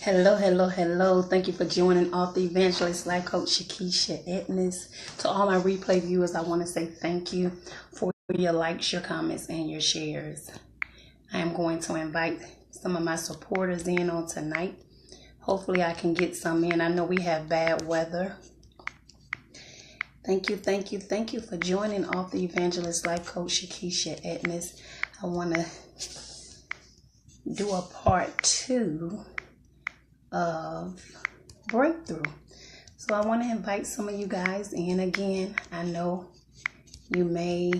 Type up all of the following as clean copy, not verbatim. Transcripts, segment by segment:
Hello, hello, hello. Thank you for joining Author Evangelist Life Coach Shakisha Edness. To all my replay viewers, I want to say thank you for your likes, your comments, and your shares. I am going to invite some of my supporters in on tonight. Hopefully I can get some in. I know we have bad weather. Thank you for joining Author Evangelist Life Coach Shakisha Edness. I want to do a part 2 of breakthrough. So I want to invite some of you guys in again. I know you may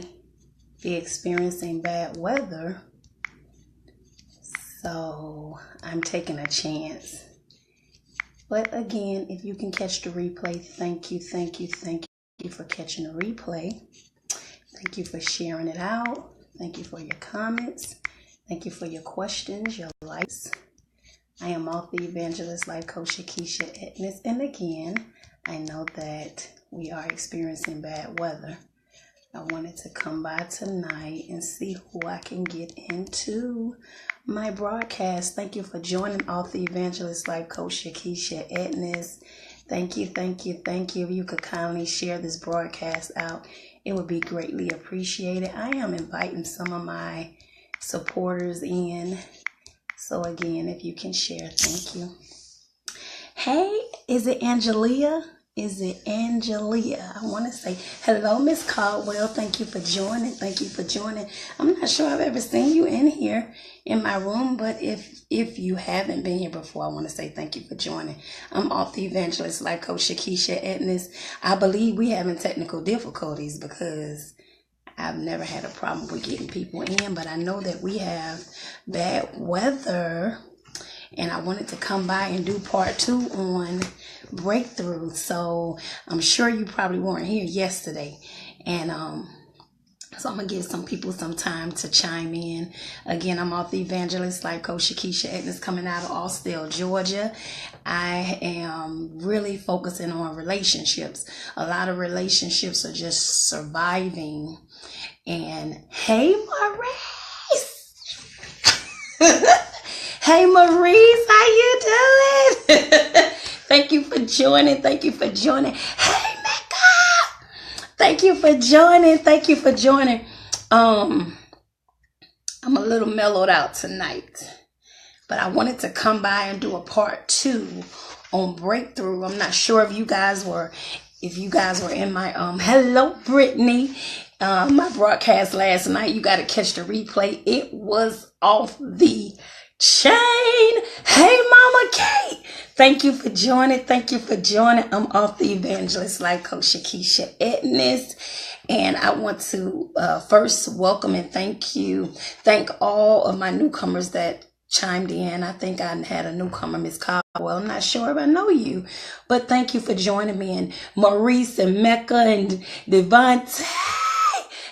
be experiencing bad weather, so I'm taking a chance. But again, if you can catch the replay, thank you for catching the replay. Thank you for sharing it out. Thank you for your comments. Thank you for your questions, your likes. I am Author Evangelist Life Coach Shakisha Edness, and again, I know that we are experiencing bad weather. I wanted to come by tonight and see who I can get into my broadcast. Thank you for joining Author Evangelist Life Coach Shakisha Edness. Thank you. If you could kindly share this broadcast out, it would be greatly appreciated. I am inviting some of my supporters in. So again, if you can share, thank you. Hey, is it Angelia? I want to say hello, Miss Caldwell. Thank you for joining. I'm not sure I've ever seen you in here in my room, but if you haven't been here before, I want to say thank you for joining. I'm Author Evangelist Life Coach Shakisha Edness. I believe we having technical difficulties because I've never had a problem with getting people in, but I know that we have bad weather, and I wanted to come by and do part 2 on breakthrough. So I'm sure you probably weren't here yesterday, and so I'm going to give some people some time to chime in. Again, I'm Author Evangelist Life Coach Shakisha Edness, coming out of Austell, Georgia. I am really focusing on relationships. A lot of relationships are just surviving. And hey, Maurice. Hey, Maurice, how you doing? Thank you for joining. Hey, Mecca. Thank you for joining. I'm a little mellowed out tonight, but I wanted to come by and do a part 2 on breakthrough. I'm not sure if you guys were in my hello, Brittany, my broadcast last night. You got to catch the replay. It was off the chain. Hey, Mama Kate. Thank you for joining. I'm Author Evangelist Life Coach Shakisha Edness, and I want to first welcome and thank all of my newcomers that chimed in. I think I had a newcomer, Miss Caldwell. I'm not sure if I know you, but thank you for joining me. And Maurice and Mecca and Devontae.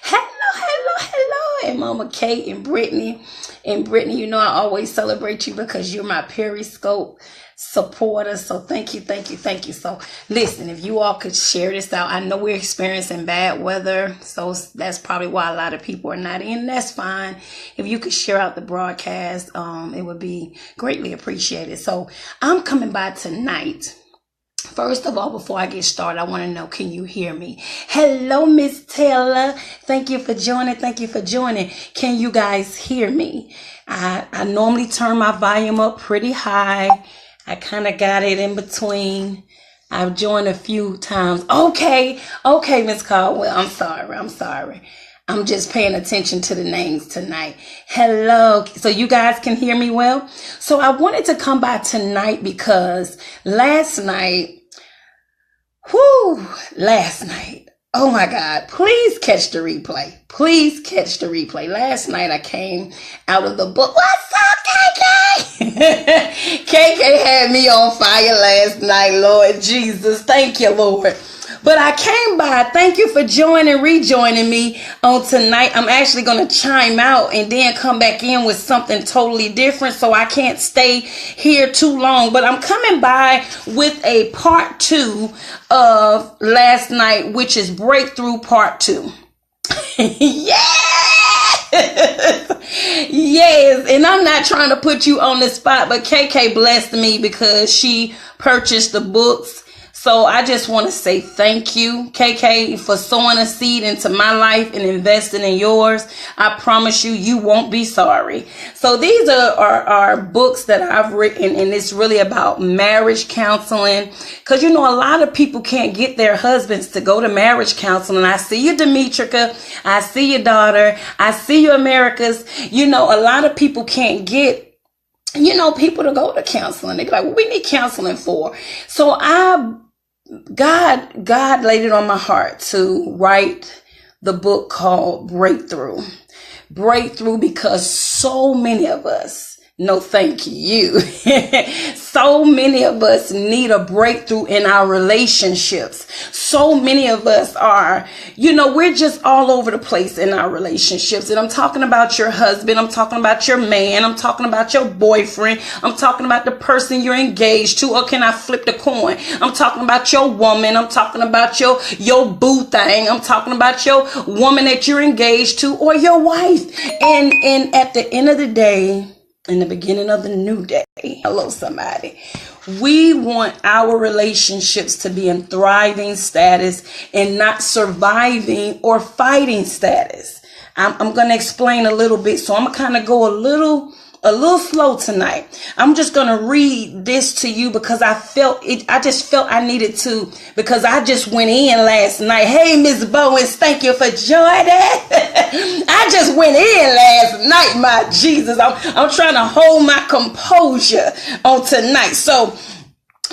Hello. And Mama Kate and Brittany. You know I always celebrate you because you're my Periscope supporter. So thank you. So listen, if you all could share this out. I know we're experiencing bad weather, so that's probably why a lot of people are not in. That's fine. If you could share out the broadcast, it would be greatly appreciated. So I'm coming by tonight. First of all, before I get started, I want to know, can you hear me? Hello, Miss Taylor. Thank you for joining. Can you guys hear me? I normally turn my volume up pretty high. I kind of got it in between. I've joined a few times. Okay, Miss Caldwell. I'm sorry. I'm just paying attention to the names tonight. Hello. So you guys can hear me well? So I wanted to come by tonight because last night, oh my God, please catch the replay. Last night I came out of the book. What's up, KK? KK had me on fire last night, Lord Jesus. Thank you, Lord. But I came by. Thank you for rejoining me on tonight. I'm actually going to chime out and then come back in with something totally different, so I can't stay here too long. But I'm coming by with a part 2 of last night, which is breakthrough part 2. Yeah! Yes, and I'm not trying to put you on the spot, but KK blessed me because she purchased the books. So I just want to say thank you, KK, for sowing a seed into my life and investing in yours. I promise you, you won't be sorry. So these are books that I've written, and it's really about marriage counseling. Because, you know, a lot of people can't get their husbands to go to marriage counseling. I see you, Demetrica. I see your daughter. I see you, Americas. You know, a lot of people can't get, you know, people to go to counseling. They're like, what we need counseling for? So God laid it on my heart to write the book called Breakthrough. Breakthrough, because so many of us, no thank you, so many of us need a breakthrough in our relationships. So many of us are, you know, we're just all over the place in our relationships. And I'm talking about your husband. I'm talking about your man. I'm talking about your boyfriend. I'm talking about the person you're engaged to. Or can I flip the coin? I'm talking about your woman. I'm talking about your boo thing. I'm talking about your woman that you're engaged to, or your wife. And at the end of the day, in the beginning of the new day, hello somebody, we want our relationships to be in thriving status and not surviving or fighting status. I'm going to explain a little bit, so I'm going to kind of go a little slow tonight. I'm just going to read this to you because I just felt I needed to, because I just went in last night. Hey, Miss Bowens, thank you for joining. I just went in last night, my Jesus. I'm trying to hold my composure on tonight. So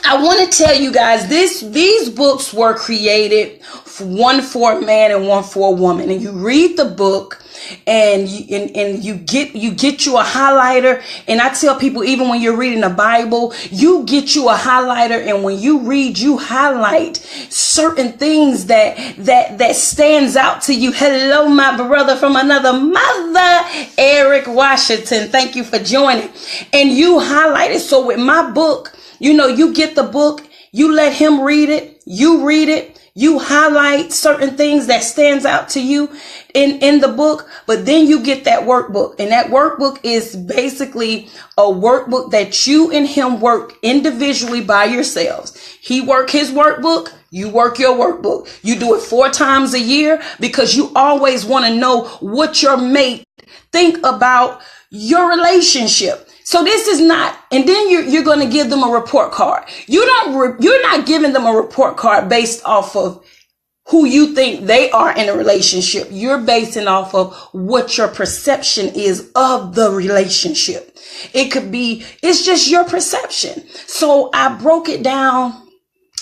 I want to tell you guys, these books were created, one for a man and one for a woman. And you read the book, and you get you a highlighter. And I tell people, even when you're reading the Bible, you get you a highlighter, and when you read, you highlight certain things that stands out to you. Hello, my brother from another mother, Eric Washington. Thank you for joining. And you highlight it. So with my book, you know, you get the book, you let him read it, you read it, you highlight certain things that stands out to you in the book, but then you get that workbook. And that workbook is basically a workbook that you and him work individually by yourselves. He work his workbook, you work your workbook. You do it 4 times a year because you always want to know what your mate think about your relationship. So this is not, and then you're going to give them a report card. You're not giving them a report card based off of who you think they are in a relationship. You're basing off of what your perception is of the relationship. It's just your perception. So I broke it down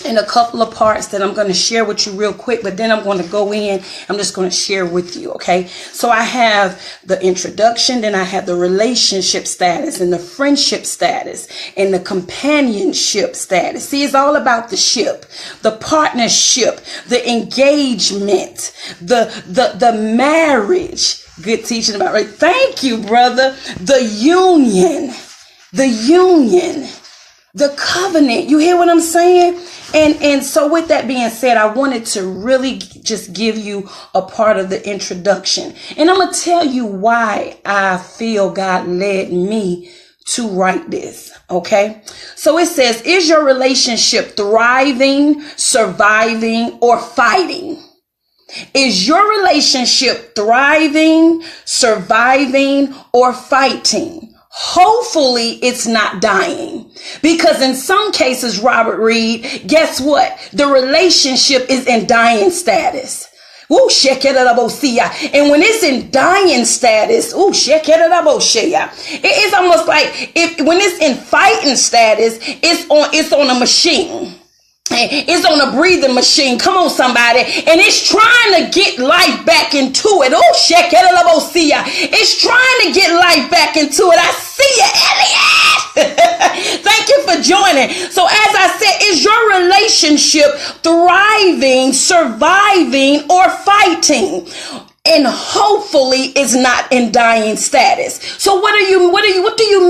in a couple of parts that I'm going to share with you real quick, but then I'm going to go in. I'm just going to share with you. Okay. So I have the introduction, then I have the relationship status and the friendship status and the companionship status. See, it's all about the ship, the partnership, the engagement, the marriage. Good teaching about, right? Thank you, brother. The union, the covenant. You hear what I'm saying? And so with that being said, I wanted to really just give you a part of the introduction. And I'm going to tell you why I feel God led me to write this. Okay. So it says, is your relationship thriving, surviving, or fighting? Is your relationship thriving, surviving, or fighting? Hopefully it's not dying, because in some cases, Robert Reed, guess what? The relationship is in dying status. Ooh, and when it's in dying status, ooh, it's almost like when it's in fighting status, it's on a machine. It's on a breathing machine. Come on, somebody. And it's trying to get life back into it. Oh, it's trying to get life back into it. I see you, Elliot. Thank you for joining. So as I said, is your relationship thriving, surviving, or fighting? And hopefully it's not in dying status. So what do you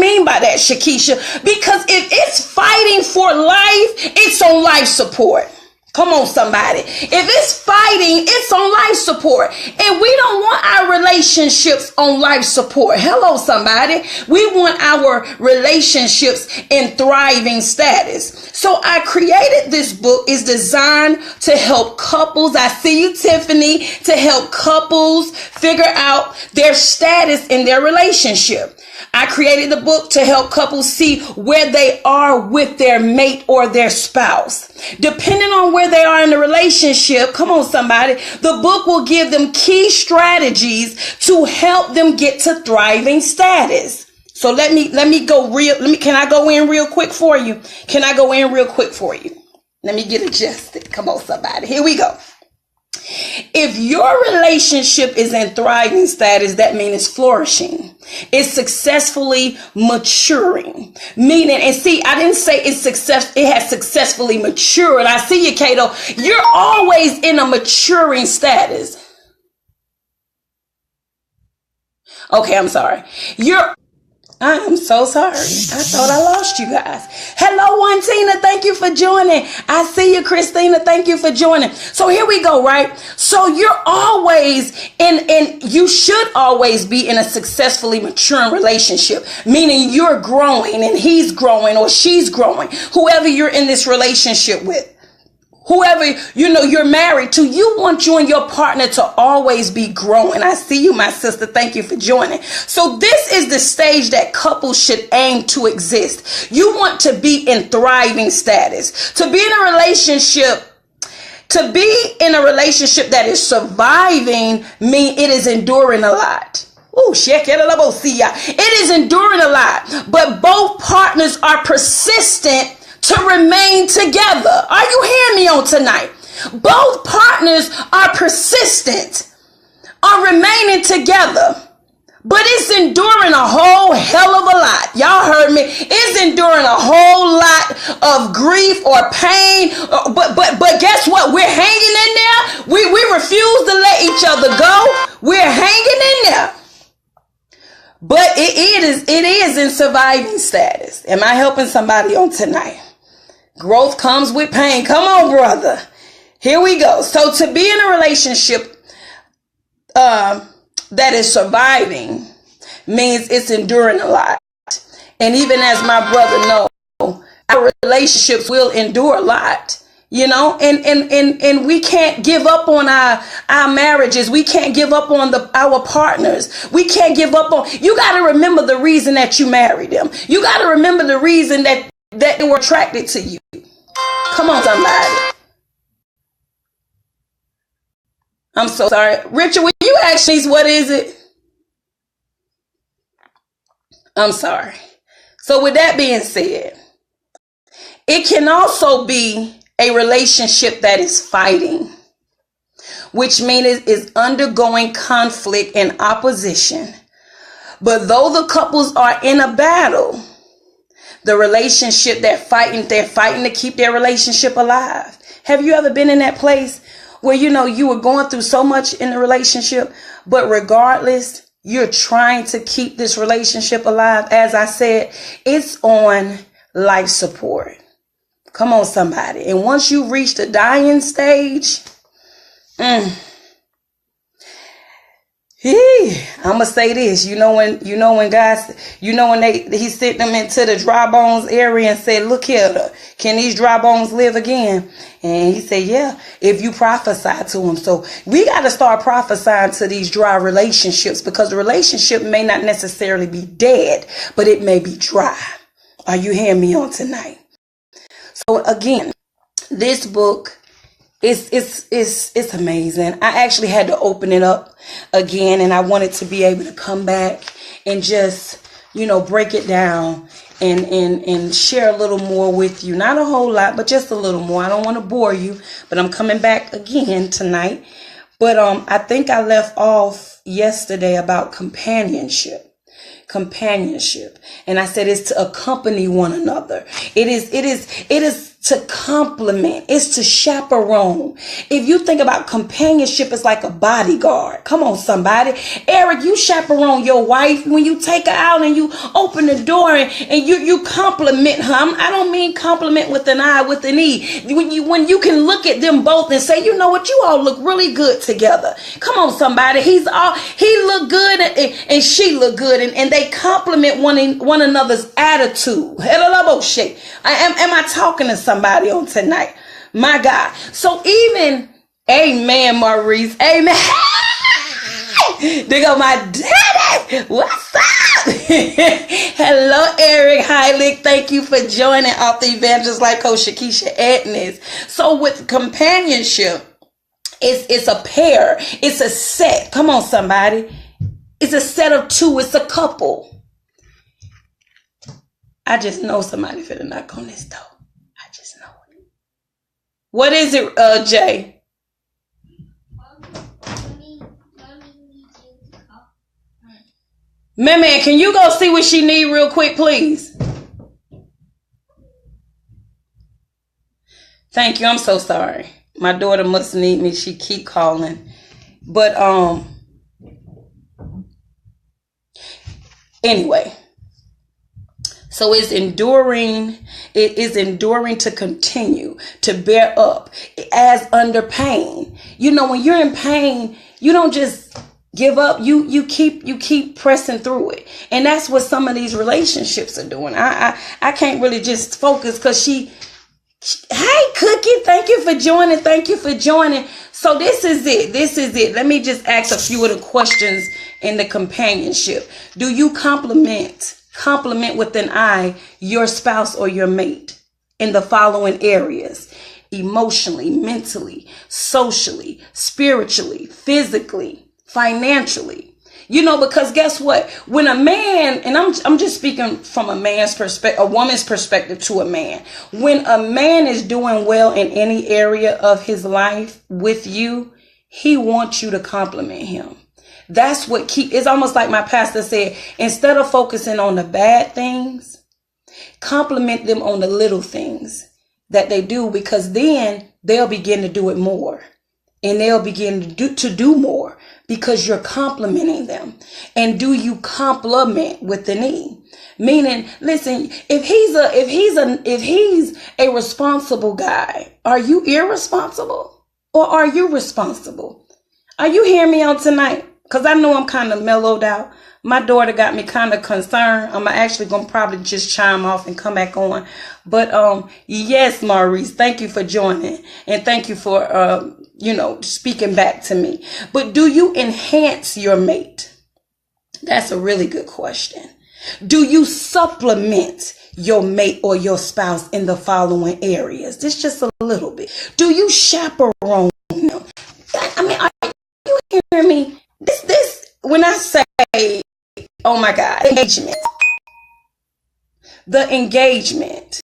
mean by that, Shakisha? Because if it's fighting for life, it's on life support. Come on, somebody. If it's fighting, it's on life support. And we don't want our relationships on life support. Hello, somebody. We want our relationships in thriving status. So I created this book. It's designed to help couples. I see you, Tiffany, to help couples figure out their status in their relationship. I created the book to help couples see where they are with their mate or their spouse. Depending on where they are in the relationship, come on somebody, the book will give them key strategies to help them get to thriving status. So let me go can I go in real quick for you? Can I go in real quick for you? Let me get adjusted. Come on somebody. Here we go. If your relationship is in thriving status, that means it's flourishing. It's successfully maturing. Meaning, and see, I didn't say it has successfully matured. I see you, Kato. You're always in a maturing status. Okay, I'm sorry. I am so sorry. I thought I lost you guys. Hello, one Tina. Thank you for joining. I see you, Christina. Thank you for joining. So here we go, right? So you're always you should always be in a successfully maturing relationship, meaning you're growing and he's growing or she's growing, whoever you're in this relationship with. Whoever, you're married to, you want you and your partner to always be growing. I see you, my sister. Thank you for joining. So this is the stage that couples should aim to exist. You want to be in thriving status. To be in a relationship that is surviving means it is enduring a lot. It is enduring a lot, but both partners are persistent to remain together. Are you hearing me on tonight? Both partners are persistent on remaining together, but it's enduring a whole hell of a lot. Y'all heard me. It's enduring a whole lot of grief or pain. But guess what? We're hanging in there. We refuse to let each other go. We're hanging in there. But it is in surviving status. Am I helping somebody on tonight? Growth comes with pain. Come on, brother. Here we go. So to be in a relationship that is surviving means it's enduring a lot. And even as my brother knows, our relationships will endure a lot. And we can't give up on our marriages. We can't give up on our partners. We can't give up on, you got to remember the reason that you married them. You got to remember the reason that they were attracted to you. Come on, somebody. I'm so sorry. Richard, will you ask me what is it? I'm sorry. So with that being said, it can also be a relationship that is fighting, which means it is undergoing conflict and opposition. But though the couples are in a battle, the relationship they're fighting to keep their relationship alive. Have you ever been in that place where, you were going through so much in the relationship, but regardless, you're trying to keep this relationship alive? As I said, it's on life support. Come on, somebody. And once you reach the dying stage, I'm gonna say this. When God, he sent them into the dry bones area and said, "Look here, can these dry bones live again?" And he said, "Yeah, if you prophesy to them." So we got to start prophesying to these dry relationships, because the relationship may not necessarily be dead, but it may be dry. Are you hearing me on tonight? So again, this book, it's amazing. I actually had to open it up again, and I wanted to be able to come back and just, break it down and share a little more with you. Not a whole lot, but just a little more. I don't want to bore you, but I'm coming back again tonight. But I think I left off yesterday about companionship. And I said it's to accompany one another. It is to compliment. It's to chaperone. If you think about companionship, it's like a bodyguard. Come on, somebody. Eric, you chaperone your wife when you take her out and you open the door and you compliment her. I don't mean compliment with an I, with an E. When you can look at them both and say, you know what, you all look really good together. Come on, somebody. He look good and she look good, and they compliment one another's attitude. Am I talking to somebody on tonight? My God. So even, amen, Maurice, amen. They go, my daddy, what's up? Hello, Eric Heilig. Thank you for joining author Evangelist Life Coach Shakisha Edness. So with companionship, it's a pair. It's a set. Come on, somebody. It's a set of two. It's a couple. I just know somebody finna knock on this door. I just know it. What is it, Jay? Man, can you go see what she need real quick, please? Thank you. I'm so sorry. My daughter must need me. She keep calling. But anyway. So it's enduring. It is enduring to continue to bear up as under pain. You know, when you're in pain, you don't just give up. You keep pressing through it. And that's what some of these relationships are doing. I can't really just focus because hey, Cookie, thank you for joining. Thank you for joining. So this is it. Let me just ask a few of the questions in the companionship. Do you compliment with an I your spouse or your mate in the following areas: emotionally, mentally, socially, spiritually, physically, financially? You know, because guess what? When a man, and I'm just speaking from a man's perspective, a woman's perspective to a man. When a man is doing well in any area of his life with you, he wants you to compliment him. That's what it's almost like my pastor said, instead of focusing on the bad things, compliment them on the little things that they do, because then they'll begin to do it more, and they'll begin to do more because you're complimenting them. And do you compliment with an E? Meaning, listen, if he's a responsible guy, are you irresponsible or are you responsible? Are you hearing me on tonight? Because I know I'm kind of mellowed out. My daughter got me kind of concerned. I'm actually going to probably just chime off and come back on. But yes, Maurice, thank you for joining. And thank you for, speaking back to me. But do you enhance your mate? That's a really good question. Do you supplement your mate or your spouse in the following areas? This just a little bit. Do you chaperone them? I mean, are you hearing me? This, when I say, oh my God, engagement, the engagement.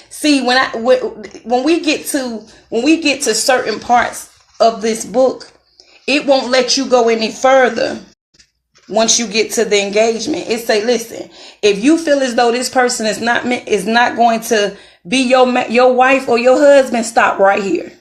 See, when we get to certain parts of this book, it won't let you go any further. Once you get to the engagement, it say, listen, if you feel as though this person is not going to be your wife or your husband, stop right here.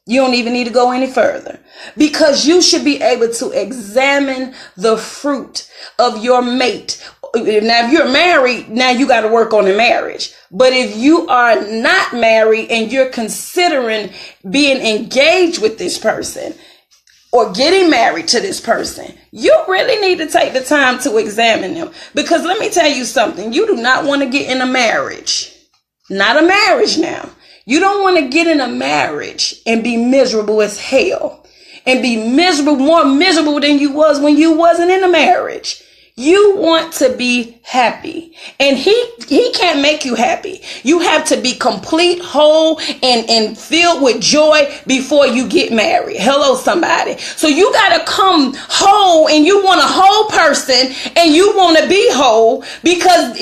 You don't even need to go any further, because you should be able to examine the fruit of your mate. Now, if you're married, now you got to work on the marriage. But if you are not married and you're considering being engaged with this person or getting married to this person, you really need to take the time to examine them. Because let me tell you something, you do not want to get in a marriage, not a marriage now. You don't want to get in a marriage and be miserable as hell and be more miserable than you was when you wasn't in a marriage. You want to be happy, and he can't make you happy. You have to be complete, whole, and filled with joy before you get married. Hello, somebody. So you got to come whole, and you want a whole person, and you want to be whole, because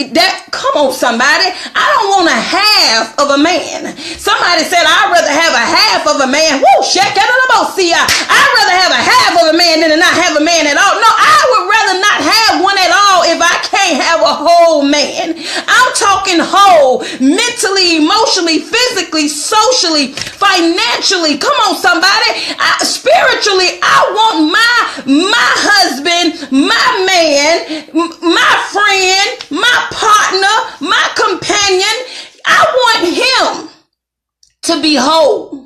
come on, somebody. I don't want a half of a man. Somebody said, I'd rather have a half of a man. Woo, I'd rather have a half of a man than to not have a man at all. No, I would rather not have one at all if I can't have a whole man. I'm talking whole, mentally, emotionally, physically, socially, financially. Come on, somebody. Spiritually, I want my husband, my man, my friend, my partner, my companion. I want him to be whole.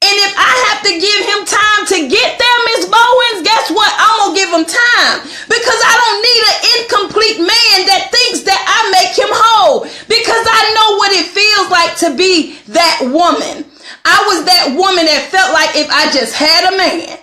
And if I have to give him time to get there, Miss Bowens, guess what? I'm going to give him time, because I don't need an incomplete man that thinks that I make him whole, because I know what it feels like to be that woman. I was that woman that felt like if I just had a man,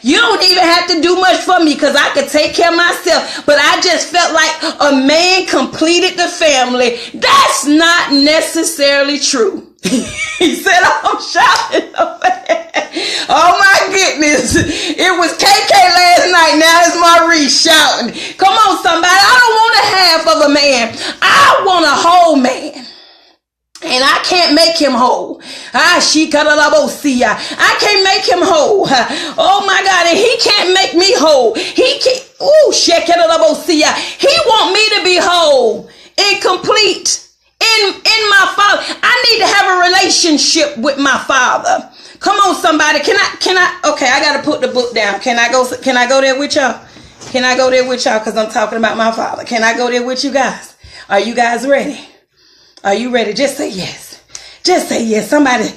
you don't even have to do much for me because I could take care of myself. But I just felt like a man completed the family. That's not necessarily true. He said, I'm shouting over there. Oh my goodness. It was KK last night. Now it's Maurice shouting. Come on, somebody. I don't want a half of a man. I want a whole man. And I can't make him whole. I can't make him whole. Oh my God. And he can't make me whole. He can't. He want me to be whole and complete in my Father. I need to have a relationship with my Father. Come on, somebody. Can I, okay, I got to put the book down. Can I go there with y'all? Can I go there with y'all? Cause I'm talking about my Father. Can I go there with you guys? Are you guys ready? Are you ready? Just say yes. Just say yes. Somebody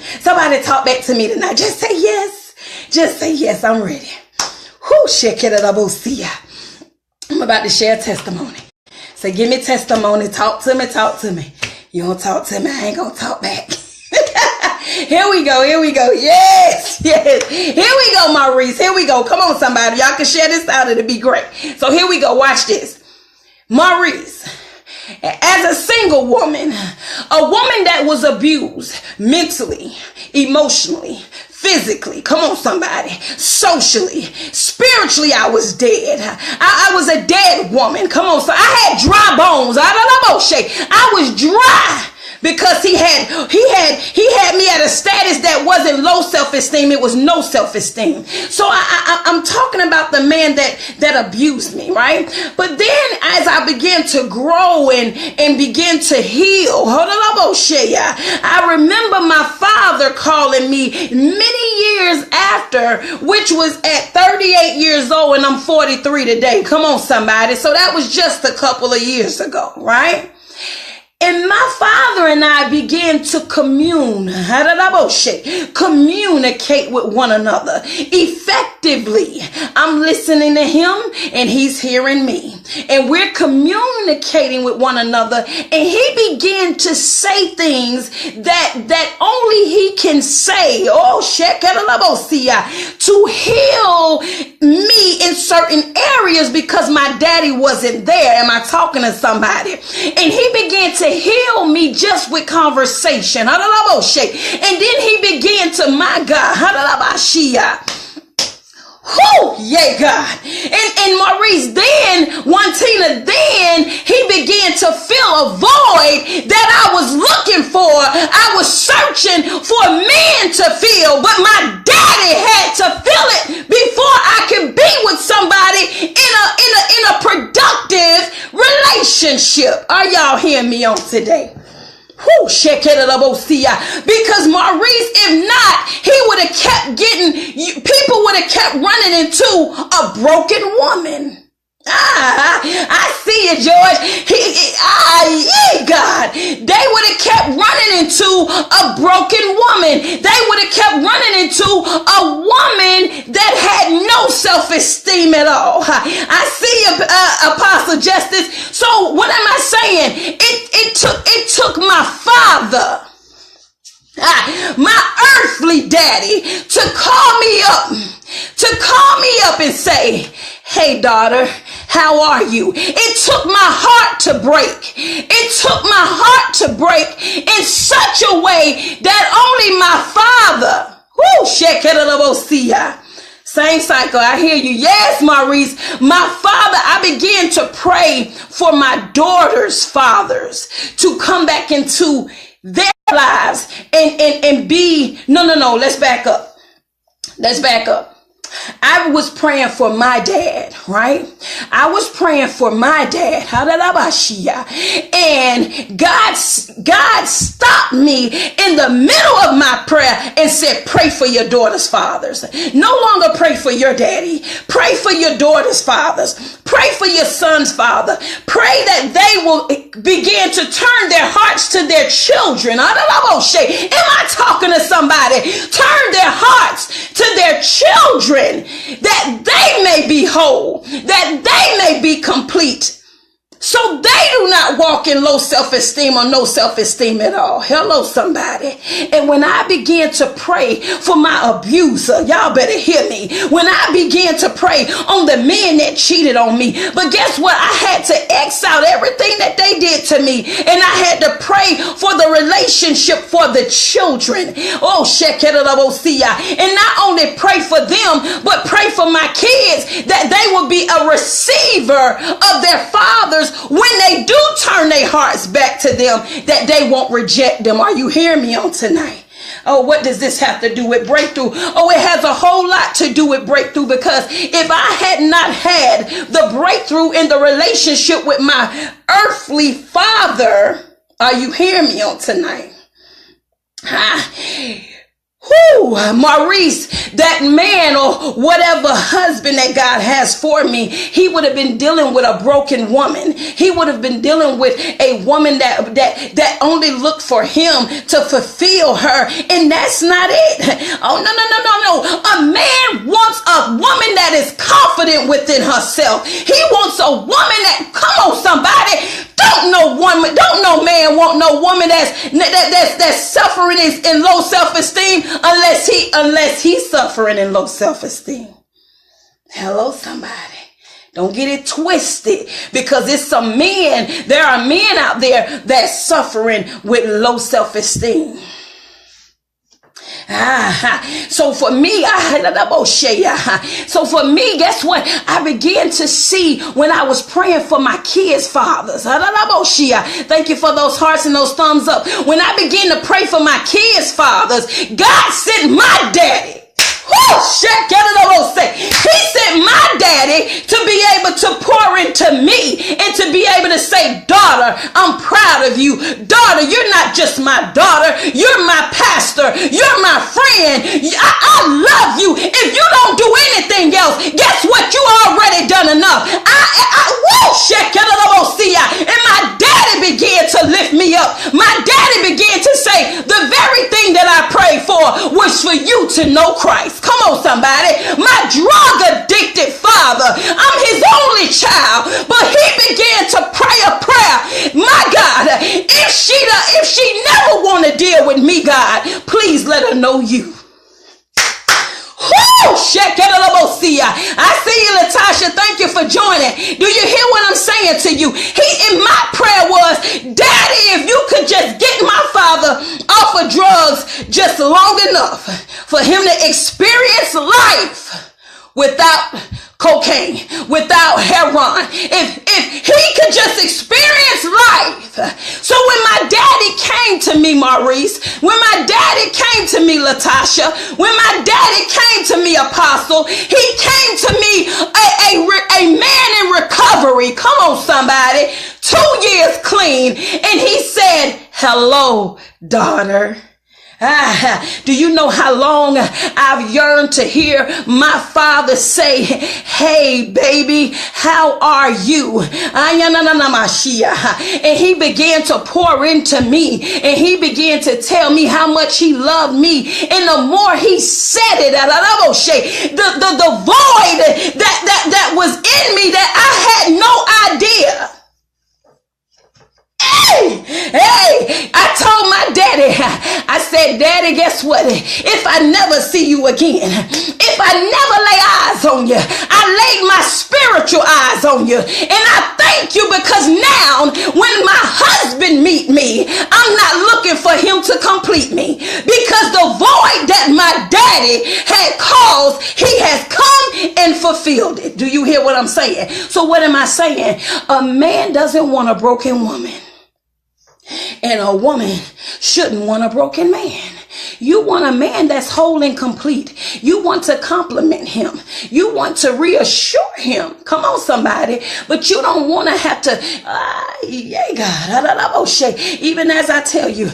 talk back to me tonight. Just say yes. Just say yes. I'm ready. I'm about to share a testimony. So give me testimony. Talk to me. Talk to me. You don't talk to me, I ain't gonna talk back. Here we go. Yes. Here we go, Maurice. Here we go. Come on, somebody. Y'all can share this out. It'll be great. So here we go. Watch this. Maurice, as a single woman, a woman that was abused mentally, emotionally, physically, come on somebody, socially, spiritually, I was dead. I was a dead woman. Come on, so I had dry bones. I was dry because he had me at a status that wasn't low self-esteem. It was no self-esteem. So I'm talking about the man that abused me, right? But then as I began to grow and begin to heal, I remember my father calling me many years after, which was at 38 years old, and I'm 43 today. Come on, somebody. So that was just a couple of years ago, right? And my father and I began to communicate with one another effectively. I'm listening to him and he's hearing me. And we're communicating with one another. And he began to say things that only he can say. To heal me in certain areas because my daddy wasn't there. Am I talking to somebody? And he began to heal me just with conversation. And then he began to, my God, yeah, God. And Maurice, then he began to fill a void that I was looking for. I was searching for a man to fill, but my daddy had to fill it before I could be with somebody in a productive relationship. Are y'all hearing me on today? Because Maurice, if not, he would have kept people would have kept running into a broken woman. I see it, George. God. They would have kept running into a broken woman. They would have kept running into a woman that had no self-esteem at all. I see Apostle Justice. So what am I saying? It took my father, my earthly daddy, to call me up and say, hey, daughter, how are you? It took my heart to break. It took my heart to break in such a way that only my father, same cycle, I hear you. Yes, Maurice, my father, I began to pray for my daughter's fathers to come back into their lives and be, no, let's back up. I was praying for my dad, right? I was praying for my dad. And God stopped me in the middle of my prayer and said, pray for your daughter's fathers. No longer pray for your daddy. Pray for your daughter's fathers. Pray for your son's father. Pray that they will begin to turn their hearts to their children. Am I talking to somebody? Turn their hearts to their children, that they may be whole, that they may be complete, so they do not walk in low self-esteem or no self-esteem at all. Hello, somebody. And when I began to pray for my abuser, y'all better hear me. When I began to pray on the men that cheated on me, but guess what? I had to X out everything that they did to me. And I had to pray for the relationship for the children. Oh, Shakisha. And not only pray for them, but pray for my kids, that they will be a receiver of their fathers when they do turn their hearts back to them, that they won't reject them. Are you hearing me on tonight? Oh, what does this have to do with breakthrough? Oh, it has a whole lot to do with breakthrough, because if I had not had the breakthrough in the relationship with my earthly father, are you hearing me on tonight? Maurice, that man or whatever husband that God has for me, he would have been dealing with a broken woman. He would have been dealing with a woman that only looked for him to fulfill her. And that's not it. Oh, no. A man wants a woman that is confident within herself. He wants a woman that, come on, somebody. Don't no man want no woman that's suffering in low self-esteem unless he's suffering in low self-esteem. Hello, somebody. Don't get it twisted, because it's some men. There are men out there that's suffering with low self-esteem. So for me, guess what? I began to see when I was praying for my kids' fathers. Thank you for those hearts and those thumbs up. When I began to pray for my kids' fathers, God sent my daddy. He sent my daddy to be able to pour into me and to be able to say, daughter, I'm proud of you. Daughter, you're not just my daughter. You're my pastor. You're my friend. I love you. If you don't do anything else, guess what? You already done enough. And my daddy began to lift me up. My daddy began to say, the very thing that I prayed for was for you to know Christ. Come on, somebody. My drug addicted father, I'm his only child, but he began to pray a prayer. My God, if she never want to deal with me, God, please let her know you. I see you, Latasha. Thank you for joining. Do you hear what I'm saying to you? My prayer was, Daddy, if you could just get my father off of drugs just long enough for him to experience life without cocaine, without heroin. If he could just experience life. So when my daddy came to me, Maurice, when my daddy came to me, Latasha, when my daddy came to me, Apostle, he came to me a man in recovery. Come on, somebody. 2 years clean. And he said, hello, daughter. Do you know how long I've yearned to hear my father say, hey, baby, how are you? And he began to pour into me, and he began to tell me how much he loved me. And the more he said it, the void that was in me that I had no idea. Hey, I told my daddy, I said, Daddy, guess what? If I never see you again, if I never lay eyes on you, I laid my spiritual eyes on you. And I thank you, because now when my husband meet me, I'm not looking for him to complete me, because the void that my daddy had caused, he has come and fulfilled it. Do you hear what I'm saying? So what am I saying? A man doesn't want a broken woman. And a woman shouldn't want a broken man. You want a man that's whole and complete. You want to compliment him. You want to reassure him. Come on, somebody. But you don't want to have to, yeah, God. Even as I tell you,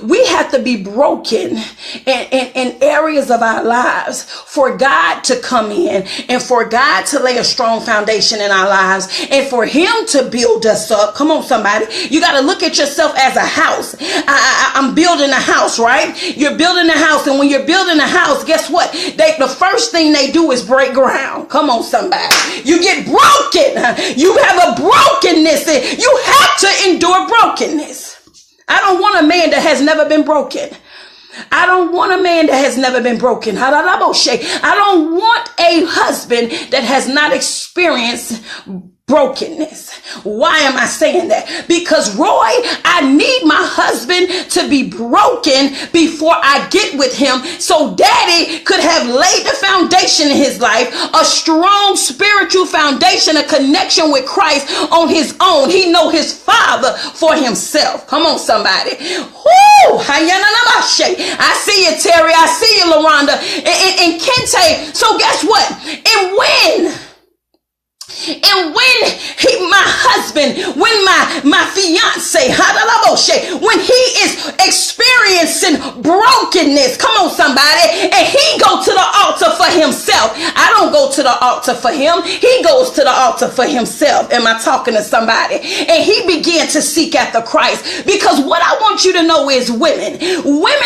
we have to be broken in areas of our lives for God to come in and for God to lay a strong foundation in our lives and for him to build us up. Come on, somebody. You got to look at yourself as a house. I'm building a house, right? You're building a house. And when you're building a house, guess what? The first thing they do is break ground. Come on, somebody. You get broken. You have a brokenness. You have to endure brokenness. I don't want a man that has never been broken. I don't want a man that has never been broken. I don't want a husband that has not experienced brokenness. Why am I saying that? Because Roy, I need my husband to be broken before I get with him, so daddy could have laid the foundation in his life, a strong spiritual foundation, a connection with Christ on his own. He know his father for himself. Come on, somebody. Woo! I see you, Terry. I see you, LaRonda and Kente. So guess what? And when my husband, when my fiance, when he is experiencing brokenness, come on, somebody, and he go to the altar for himself. I don't go to the altar for him. He goes to the altar for himself. Am I talking to somebody? And he began to seek after Christ. Because what I want you to know is women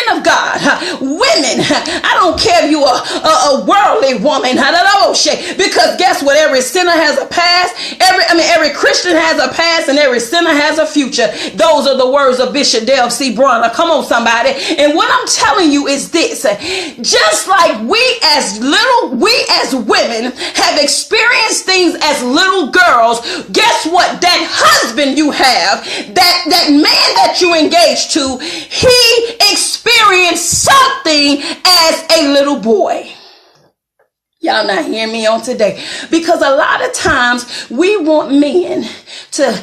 of God, women, I don't care if you are a worldly woman, because guess what? Every sinner has a past. Every Christian has a past and every sinner has a future. Those are the words of Bishop Dale C. Bronner. Come on, somebody. And what I'm telling you is this: just like we as women have experienced things as little girls, guess what? That husband you have, that man that you engaged to, he experienced something as a little boy. Y'all not hearing me on today, because a lot of times we want men to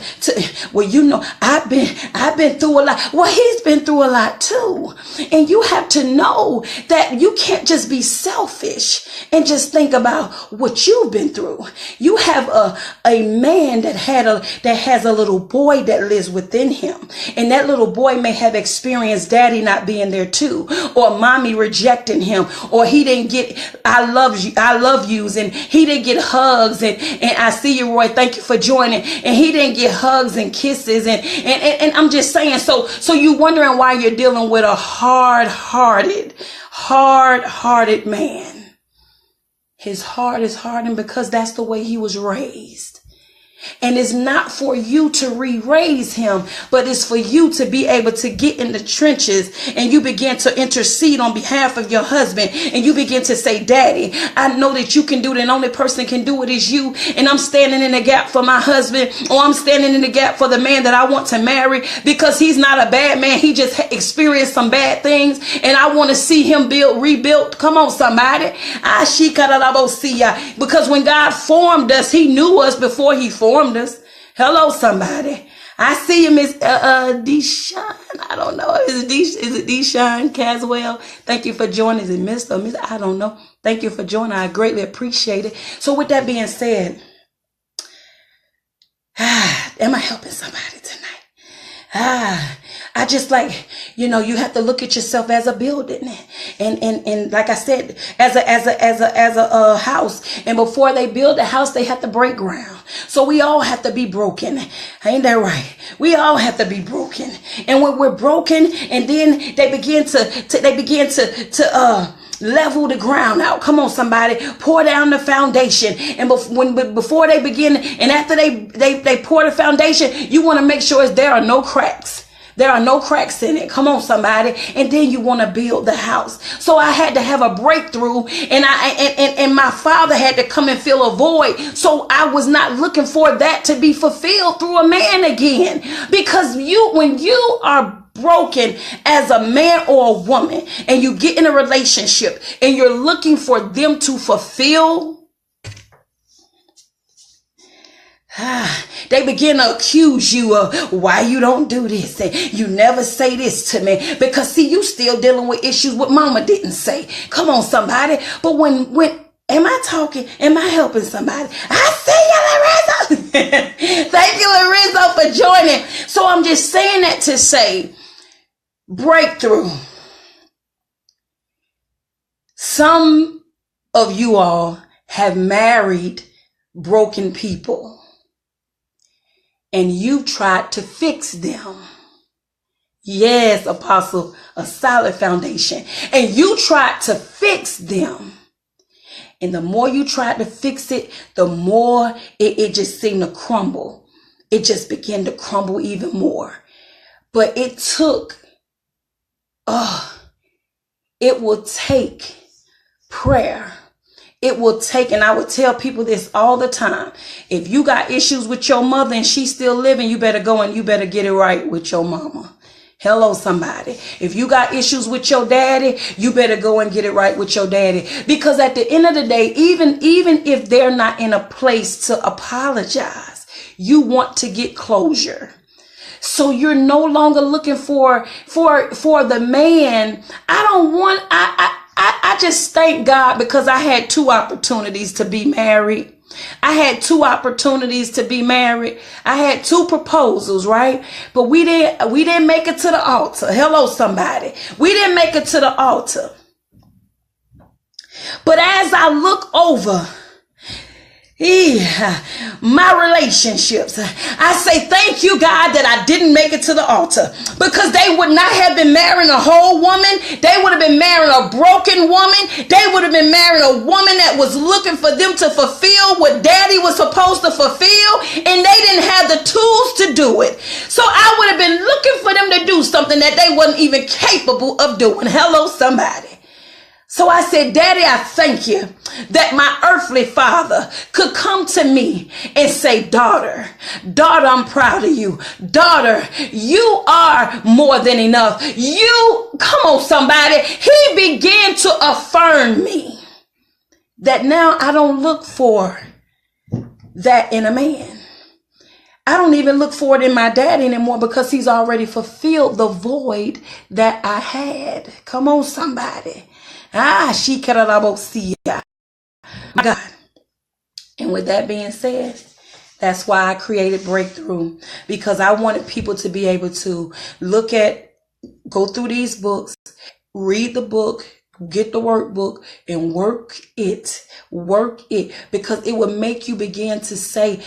well, you know, I've been through a lot. Well, he's been through a lot too. And you have to know that you can't just be selfish and just think about what you've been through. You have a man that has a little boy that lives within him. And that little boy may have experienced daddy not being there too, or mommy rejecting him, or he didn't get I love yous, and he didn't get hugs, and I see you, Roy, thank you for joining, and he didn't get hugs and kisses, and I'm just saying, so you wondering why you're dealing with a hard-hearted man. His heart is hardened because that's the way he was raised. And it's not for you to re-raise him, but it's for you to be able to get in the trenches and you begin to intercede on behalf of your husband. And you begin to say, Daddy, I know that you can do it, and the only person can do it is you. And I'm standing in the gap for my husband, or I'm standing in the gap for the man that I want to marry, because he's not a bad man. He just experienced some bad things, and I want to see him rebuilt. Come on, somebody. Because when God formed us, he knew us before he formed us. Hello, somebody. I see you, Miss Deshaun. I don't know. Is it Deshaun Caswell? Thank you for joining. Is it Miss or Miss? I don't know. Thank you for joining. I greatly appreciate it. So with that being said, am I helping somebody tonight? I just you have to look at yourself as a building, and like I said, as a house. And before they build a house, they have to break ground. So we all have to be broken. Ain't that right? We all have to be broken. And when we're broken, and then they begin to level the ground out. Come on, somebody. Pour down the foundation. And before they begin, and after they pour the foundation, you want to make sure there are no cracks. There are no cracks in it. Come on, somebody. And then you want to build the house. So I had to have a breakthrough, and my father had to come and fill a void. So I was not looking for that to be fulfilled through a man again. Because when you are broken as a man or a woman, and you get in a relationship and you're looking for them to fulfill, They begin to accuse you of why you don't do this and you never say this to me, because see, you still dealing with issues what mama didn't say. Come on, somebody. But when am I talking? Am I helping somebody? I see you, Lorenzo. Thank you, Lorenzo, for joining. So I'm just saying that to say, breakthrough. Some of you all have married broken people, and you tried to fix them. Yes, Apostle, a solid foundation. And you tried to fix them. And the more you tried to fix it, the more it just seemed to crumble. It just began to crumble even more. But it took, it will take prayer. It will take, and I would tell people this all the time. If you got issues with your mother and she's still living, you better go and you better get it right with your mama. Hello, somebody. If you got issues with your daddy, you better go and get it right with your daddy. Because at the end of the day, even if they're not in a place to apologize, you want to get closure. So you're no longer looking for the man. I just thank God because I had 2 opportunities to be married. I had 2 opportunities to be married. I had 2 proposals, right? But we didn't make it to the altar. Hello, somebody. We didn't make it to the altar. But as I look over my relationships, I say thank you, God, that I didn't make it to the altar, because they would not have been marrying a whole woman. They would have been marrying a broken woman. They would have been marrying a woman that was looking for them to fulfill what daddy was supposed to fulfill, and they didn't have the tools to do it. So I would have been looking for them to do something that they wasn't even capable of doing. Hello, somebody. So I said, Daddy, I thank you that my earthly father could come to me and say, daughter, I'm proud of you. Daughter, you are more than enough. Come on, somebody. He began to affirm me that now I don't look for that in a man. I don't even look for it in my dad anymore, because he's already fulfilled the void that I had. Come on, somebody. My God. And with that being said, that's why I created Breakthrough, because I wanted people to be able to go through these books, read the book, get the workbook, and work it, because it will make you begin to say,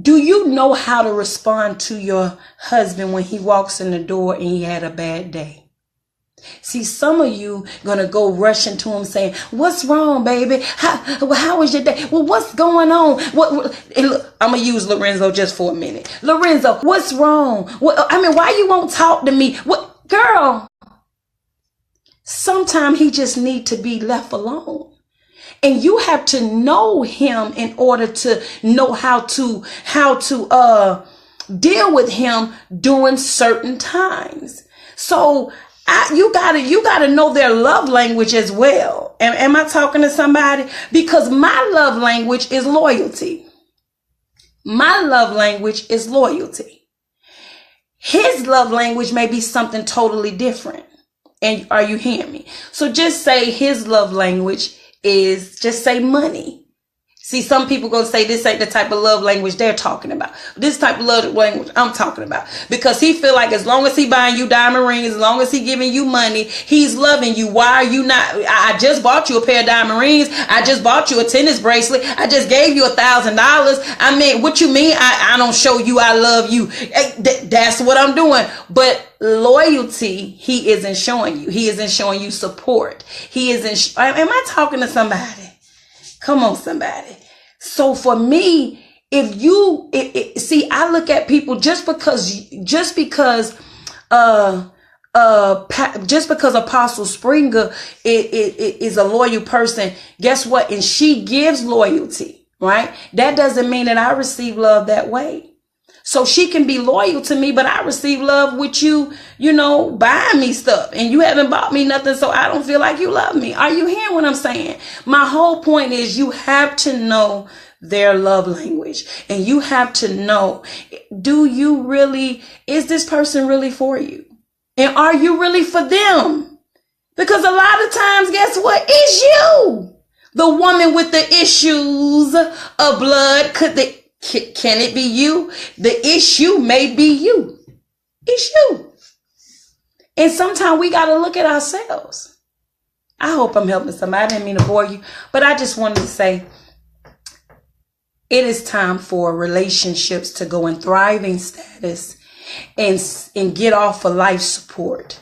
do you know how to respond to your husband when he walks in the door and he had a bad day? See, some of you gonna go rushing to him saying, what's wrong, baby? How was your day? Well, what's going on? I'm gonna use Lorenzo just for a minute. Lorenzo, what's wrong? Why you won't talk to me? What, girl? Sometimes he just need to be left alone. And you have to know him in order to know how to deal with him during certain times. So you gotta know their love language as well. Am I talking to somebody? Because my love language is loyalty. My love language is loyalty. His love language may be something totally different. And are you hearing me? So just say his love language is, just say money. See, some people gonna say this ain't the type of love language they're talking about. This type of love language I'm talking about. Because he feel like as long as he buying you diamond rings, as long as he giving you money, he's loving you. Why are you not? I just bought you a pair of diamond rings. I just bought you a tennis bracelet. I just gave you $1,000. What you mean? I don't show you I love you. That's what I'm doing. But loyalty, he isn't showing you. He isn't showing you support. He isn't. Am I talking to somebody? Come on, somebody. So for me, see, I look at people just because Apostle Springer is a loyal person. Guess what? And she gives loyalty, right? That doesn't mean that I receive love that way. So she can be loyal to me, but I receive love with you, buying me stuff, and you haven't bought me nothing, so I don't feel like you love me. Are you hearing what I'm saying? My whole point is you have to know their love language, and you have to know, is this person really for you? And are you really for them? Because a lot of times, guess what? It's you. The woman with the issues of blood, can it be you? The issue may be you. It's you. And sometimes we got to look at ourselves. I hope I'm helping somebody. I didn't mean to bore you, but I just wanted to say it is time for relationships to go in thriving status and get off of life support,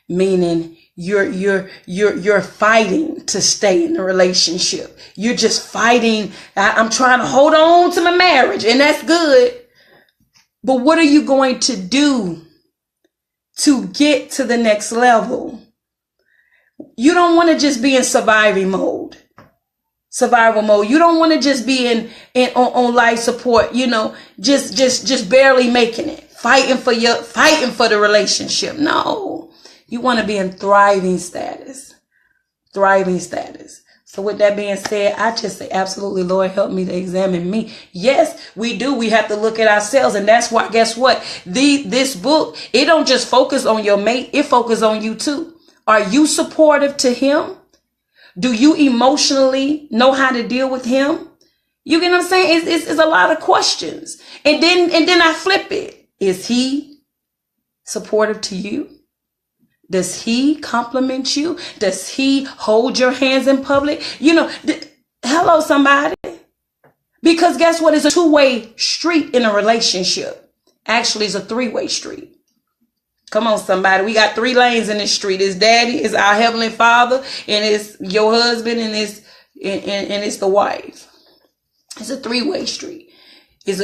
meaning you're fighting to stay in the relationship. You're just fighting. I'm trying to hold on to my marriage, and that's good. But what are you going to do to get to the next level? You don't want to just be in survival mode. You don't want to just be on life support, just barely making it, fighting for the relationship. No. You want to be in thriving status. So with that being said, I just say, absolutely, Lord, help me to examine me. Yes, we do. We have to look at ourselves. And that's why, guess what? This book, it don't just focus on your mate. It focuses on you too. Are you supportive to him? Do you emotionally know how to deal with him? You get what I'm saying? It's a lot of questions. And then I flip it. Is he supportive to you? Does he compliment you? Does he hold your hands in public? Hello, somebody. Because guess what? It's a two-way street in a relationship. Actually, it's a three-way street. Come on, somebody. We got 3 lanes in this street. It's daddy, it's our heavenly father, and it's your husband, and it's the wife. It's a 3-way street. We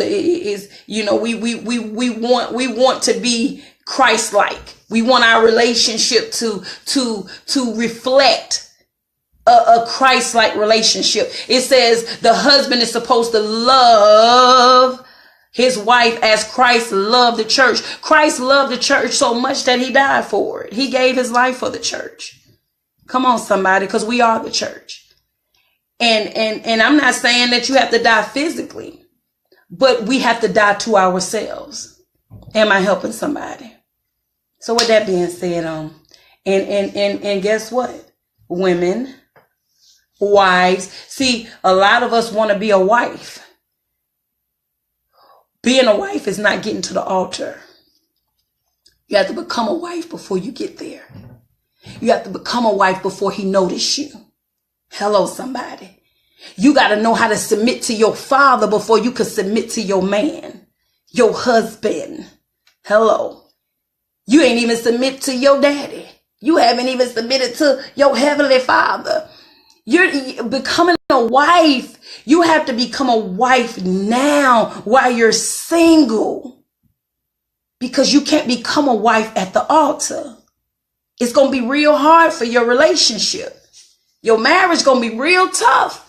want to be Christ-like. We want our relationship to reflect a Christ-like relationship. It says the husband is supposed to love his wife as Christ loved the church. Christ loved the church so much that he died for it. He gave his life for the church. Come on, somebody, because we are the church. And I'm not saying that you have to die physically, but we have to die to ourselves. Am I helping somebody? So with that being said, and guess what? Women, wives. See, a lot of us want to be a wife. Being a wife is not getting to the altar. You have to become a wife before you get there. You have to become a wife before he notices you. Hello, somebody. You got to know how to submit to your father before you can submit to your man, your husband. Hello. You ain't even submit to your daddy. You haven't even submitted to your heavenly father. You're becoming a wife. You have to become a wife now while you're single, because you can't become a wife at the altar. It's going to be real hard for your relationship. Your marriage going to be real tough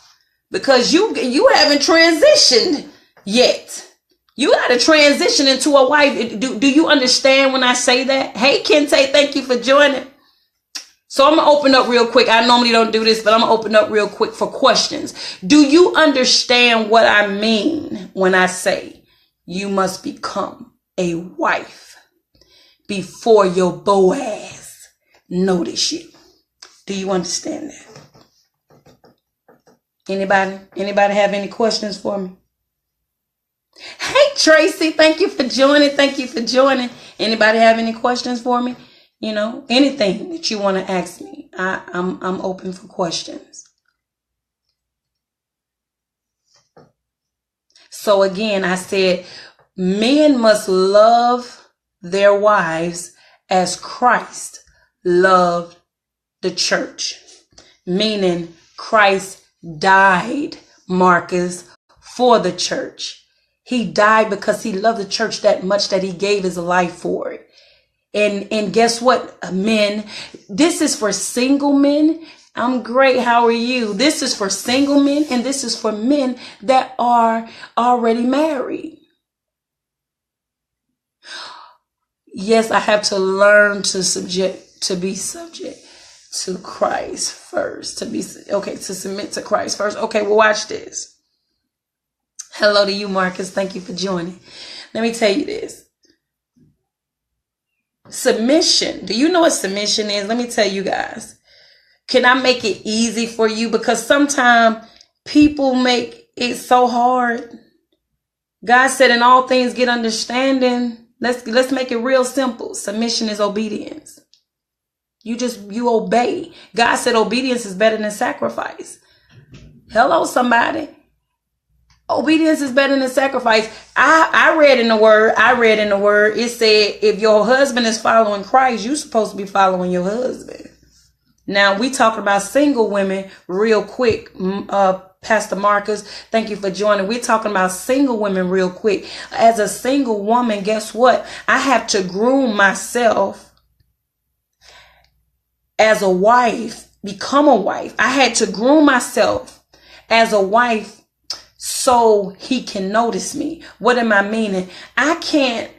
because you haven't transitioned yet. You got to transition into a wife. Do you understand when I say that? Hey, Kente, thank you for joining. So I'm going to open up real quick. I normally don't do this, but I'm going to open up real quick for questions. Do you understand what I mean when I say you must become a wife before your Boaz notice you? Do you understand that? Anybody have any questions for me? Hey, Tracy, thank you for joining. Anybody have any questions for me? Anything that you want to ask me, I'm open for questions. So again, I said, men must love their wives as Christ loved the church, meaning Christ died, Marcus, for the church. He died because he loved the church that much that he gave his life for it. And guess what, men? This is for single men. I'm great. How are you? This is for single men, and this is for men that are already married. Yes, I have to learn to be subject to Christ first. To submit to Christ first. Okay, well, watch this. Hello to you, Marcus. Thank you for joining. Let me tell you this. Submission. Do you know what submission is? Let me tell you guys. Can I make it easy for you? Because sometimes people make it so hard. God said in all things get understanding. Let's make it real simple. Submission is obedience. You obey. God said obedience is better than sacrifice. Hello, somebody. Obedience is better than sacrifice. I read in the word, it said if your husband is following Christ, you're supposed to be following your husband. Now, we talking about single women real quick. Pastor Marcus, thank you for joining. We're talking about single women real quick. As a single woman, guess what? I have to groom myself as a wife, become a wife. I had to groom myself as a wife so he can notice me. What am I meaning? I can't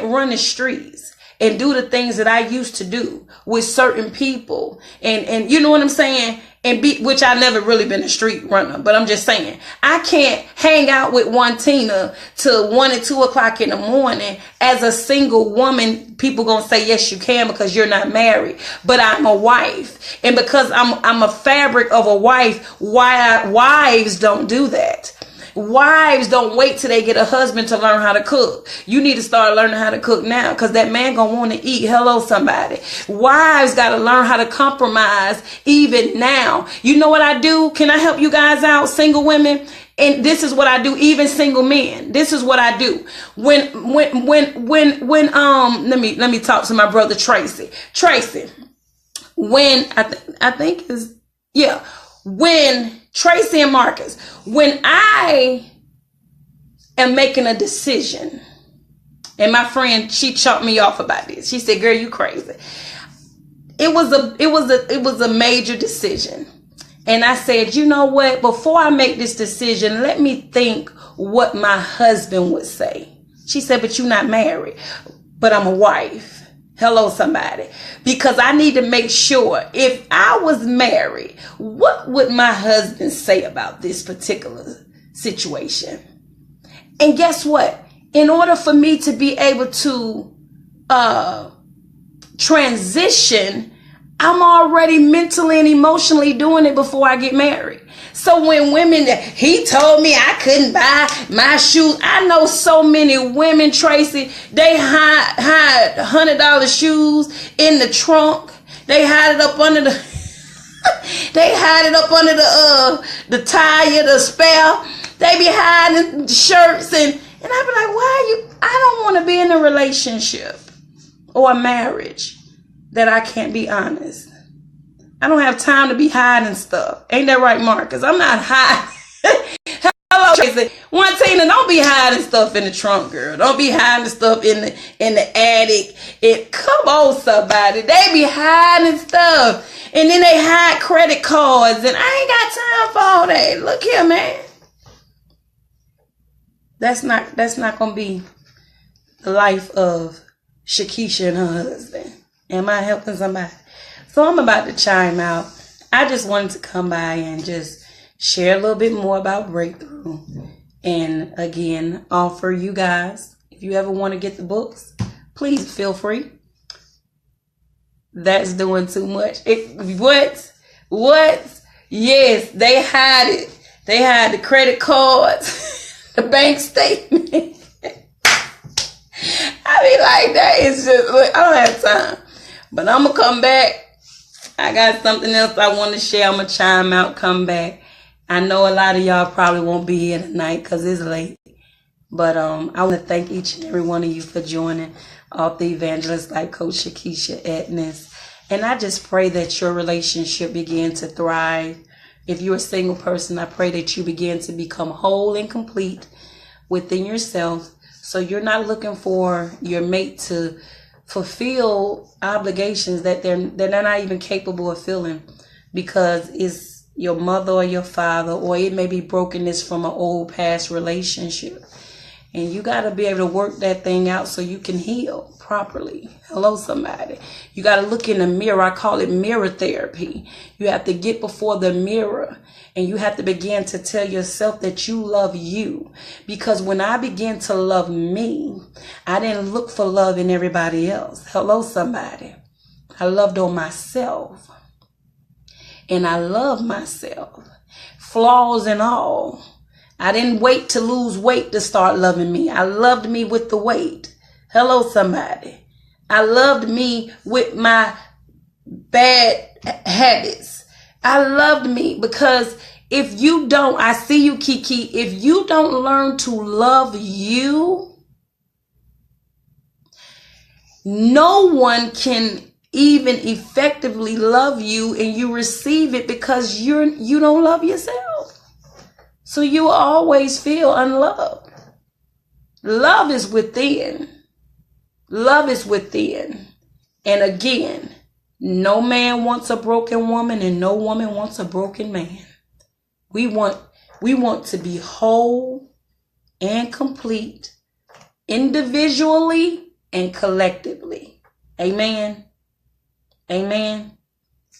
run the streets and do the things that I used to do with certain people. And you know what I'm saying? Which I never really been a street runner, but I'm just saying, I can't hang out with one Tina till 1 and 2 o'clock in the morning as a single woman. People gonna say, yes, you can because you're not married, but I'm a wife. And because I'm a fabric of a wife, wives don't do that. Wives don't wait till they get a husband to learn how to cook. You need to start learning how to cook now because that man gonna want to eat. Hello, somebody. Wives got to learn how to compromise even now. You know what I do? Can I help you guys out, single women? And this is what I do, even single men. This is what I do. Let me talk to my brother Tracy. Tracy, when when Tracy and Marcus, when I am making a decision, and my friend, she chopped me off about this. She said, girl, you crazy. It was a major decision. And I said, you know what? Before I make this decision, let me think what my husband would say. She said, but you're not married, but I'm a wife. Hello, somebody. Because I need to make sure if I was married, what would my husband say about this particular situation? And guess what? In order for me to be able to transition, I'm already mentally and emotionally doing it before I get married. So when he told me I couldn't buy my shoes. I know so many women, Tracy, they hide $100 shoes in the trunk. They hide it up under the the tire, the spare. They be hiding shirts and I be like, I don't want to be in a relationship or a marriage that I can't be honest. I don't have time to be hiding stuff. Ain't that right, Marcus? I'm not hiding. Hello, Tracy. One Tina, don't be hiding stuff in the trunk, girl. Don't be hiding stuff in the attic. Come on, somebody. They be hiding stuff. And then they hide credit cards. And I ain't got time for all that. Look here, man. That's not going to be the life of Shakisha and her husband. Am I helping somebody? So I'm about to chime out. I just wanted to come by and just share a little bit more about Breakthrough. And again, offer you guys, if you ever want to get the books, please feel free. That's doing too much. What? Yes, they hide it. They hide the credit cards, the bank statement. I be like, that is just, look, I don't have time. But I'm going to come back. I got something else I want to share. I'm going to chime out, come back. I know a lot of y'all probably won't be here tonight because it's late. But I want to thank each and every one of you for joining off the Evangelist Life Coach Shakisha Edness. And I just pray that your relationship begin to thrive. If you're a single person, I pray that you begin to become whole and complete within yourself. So you're not looking for your mate to fulfill obligations that they're not even capable of filling, because it's your mother or your father, or it may be brokenness from an old past relationship. And you got to be able to work that thing out so you can heal properly. Hello, somebody. You got to look in the mirror. I call it mirror therapy. You have to get before the mirror and you have to begin to tell yourself that you love you. Because when I began to love me, I didn't look for love in everybody else. Hello, somebody. I loved on myself. And I love myself. Flaws and all. I didn't wait to lose weight to start loving me. I loved me with the weight. Hello, somebody. I loved me with my bad habits. I loved me because if you don't, I see you, Kiki, if you don't learn to love you, no one can even effectively love you, and you receive it because you don't love yourself. So you will always feel unloved. Love is within. Love is within. And again, no man wants a broken woman and no woman wants a broken man. We want to be whole and complete, individually and collectively. Amen. Amen.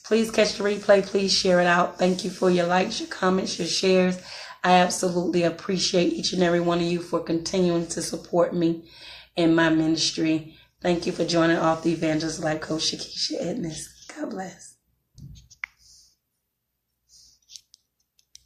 Please catch the replay. Please share it out. Thank you for your likes, your comments, your shares. I absolutely appreciate each and every one of you for continuing to support me in my ministry. Thank you for joining off the Evangelist Life Coach Shakisha Edness. God bless.